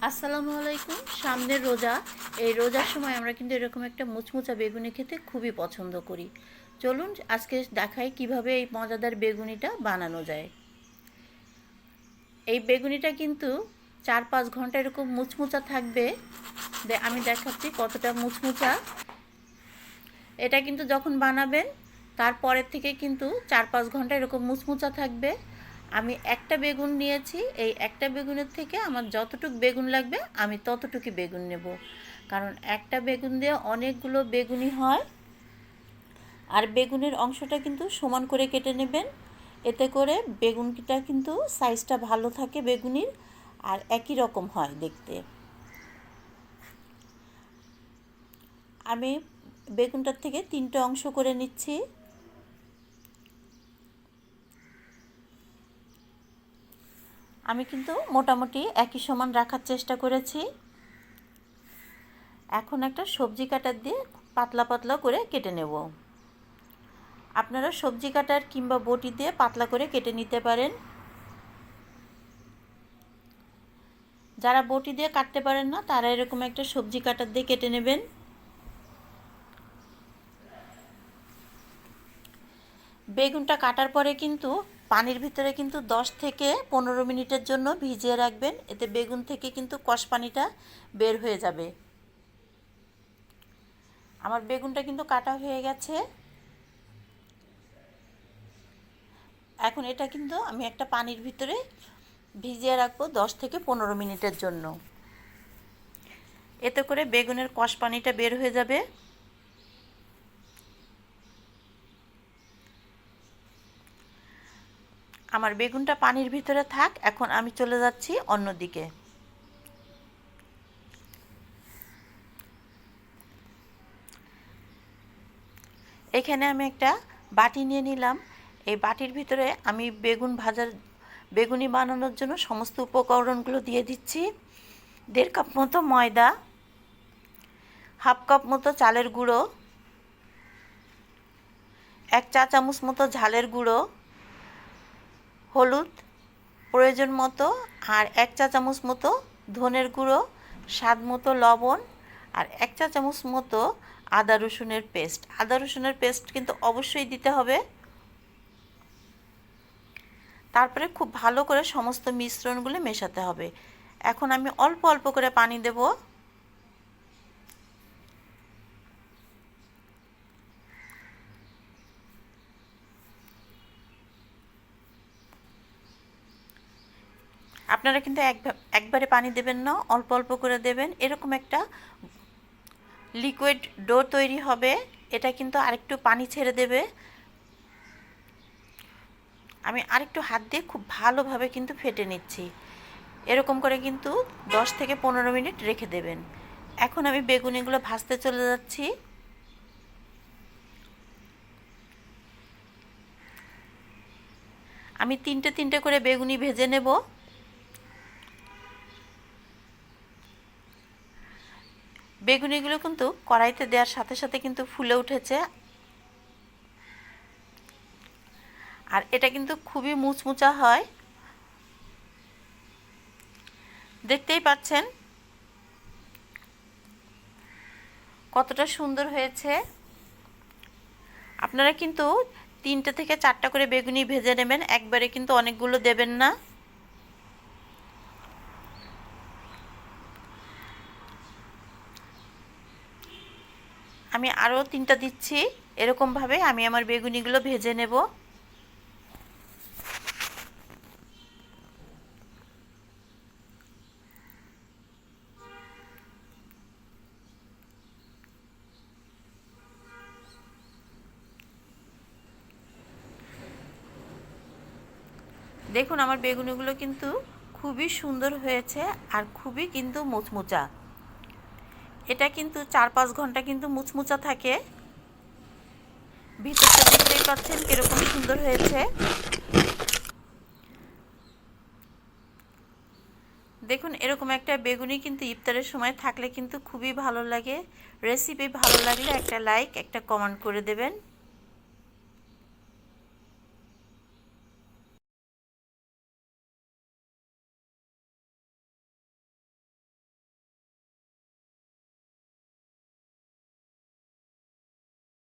আসসালামু আলাইকুম। সামনের রোজা, এই রোজার সময় আমরা কিন্তু এরকম একটা মুচমুচা বেগুনি খেতে খুবই পছন্দ করি। চলুন আজকে দেখাই কিভাবে এই মজাদার বেগুনিটা বানানো যায়। এই বেগুনিটা কিন্তু 4-5 ঘন্টা এরকম মুচমুচা থাকবে। আমি দেখাচ্ছি কতটা মুচমুচা। এটা কিন্তু যখন বানাবেন তারপরের থেকে কিন্তু 4-5 ঘন্টা এরকম মুচমুচা থাকবে। আমি একটা বেগুন নিয়েছি, এই একটা বেগুনের থেকে আমার যতটুকু বেগুন লাগবে আমি ততটুকু বেগুন নেব, কারণ একটা বেগুন দিয়ে অনেকগুলো বেগুনি হয়। আর বেগুনের অংশটা কিন্তু সমান করে কেটে নেবেন, এতে করে বেগুনটা কিন্তু সাইজটা ভালো থাকে বেগুনির, আর একই রকম হয় দেখতে। আমি বেগুনটার থেকে 3টে অংশ করে নিচ্ছি। আমি কিন্তু মোটামুটি একই সমান রাখার চেষ্টা করেছি। এখন একটা সবজি কাটার দিয়ে পাতলা পাতলা করে কেটে নেব। আপনারা সবজি কাটার কিংবা বটি দিয়ে পাতলা করে কেটে নিতে পারেন। যারা বটি দিয়ে কাটতে পারেন না তারা এরকম একটা সবজি কাটার দিয়ে কেটে নেবেন। বেগুনটা কাটার পরে কিন্তু পানির ভিতরে কিন্তু 10 থেকে 15 মিনিটের জন্য ভিজিয়ে রাখবেন, এতে বেগুন থেকে কিন্তু কষ পানিটা বের হয়ে যাবে। আমার বেগুনটা কিন্তু কাটা হয়ে গেছে। এখন এটা কিন্তু আমি একটা পানির ভিতরে ভিজিয়ে রাখবো 10 থেকে 15 মিনিটের জন্য, এতে করে বেগুনের কষ পানিটা বের হয়ে যাবে। আমার বেগুনটা পানির ভিতরে থাক, এখন আমি চলে যাচ্ছি অন্যদিকে। এখানে আমি একটা বাটি নিয়ে নিলাম। এই বাটির ভিতরে আমি বেগুনি বানানোর জন্য সমস্ত উপকরণগুলো দিয়ে দিচ্ছি। 1.5 কাপ মতো ময়দা, 1/2 কাপ মতো চালের গুঁড়ো, 1 চা চামচ মতো ঝালের গুঁড়ো, হলুদ প্রয়োজন মতো, আর 1 চা চামচ মতো ধনের গুঁড়ো, স্বাদ মতো লবণ, আর 1 চা চামচ মতো আদা রসুনের পেস্ট। আদা রসুনের পেস্ট কিন্তু অবশ্যই দিতে হবে। তারপরে খুব ভালো করে সমস্ত মিশ্রণগুলো মেশাতে হবে। এখন আমি অল্প অল্প করে পানি দেব। আপনারা কিন্তু একবারে পানি দেবেন না, অল্প অল্প করে দেবেন। এরকম একটা লিকুইড ডো তৈরি হবে, এটা কিন্তু আরেকটু পানি ছেড়ে দেবে। আমি আরেকটু হাত দিয়ে খুব ভালোভাবে কিন্তু ফেটে নিচ্ছি। এরকম করে কিন্তু 10 থেকে 15 মিনিট রেখে দেবেন। এখন আমি বেগুনিগুলো ভাজতে চলে যাচ্ছি। আমি 3টে করে বেগুনি ভেজে নেব। বেগুনিগুলো কিন্তু কড়াইতে দেওয়ার সাথে সাথে কিন্তু ফুলে উঠেছে, আর এটা কিন্তু খুবই মুচমুচা হয়, দেখতেই পাচ্ছেন কতটা সুন্দর হয়েছে। আপনারা কিন্তু 3টে থেকে 4টা করে বেগুনি ভেজে নেবেন, একবারে কিন্তু অনেকগুলো দেবেন না। আমি আরও 3টা দিচ্ছি। এরকমভাবে আমি আমার বেগুনিগুলো ভেজে নেব। দেখুন আমার বেগুনিগুলো কিন্তু খুবই সুন্দর হয়েছে, আর খুবই কিন্তু মুচমুচা। এটা কিন্তু 4-5 ঘন্টা কিন্তু মুচমুচা থাকে। ভিতরটা দেখতেই পাচ্ছেন কিরকম সুন্দর হয়েছে। দেখুন এরকম একটা বেগুনি কিন্তু ইফতারের সময় থাকলে কিন্তু খুবই ভালো লাগে। রেসিপি ভালো লাগলে একটা লাইক, একটা কমেন্ট করে দেবেন।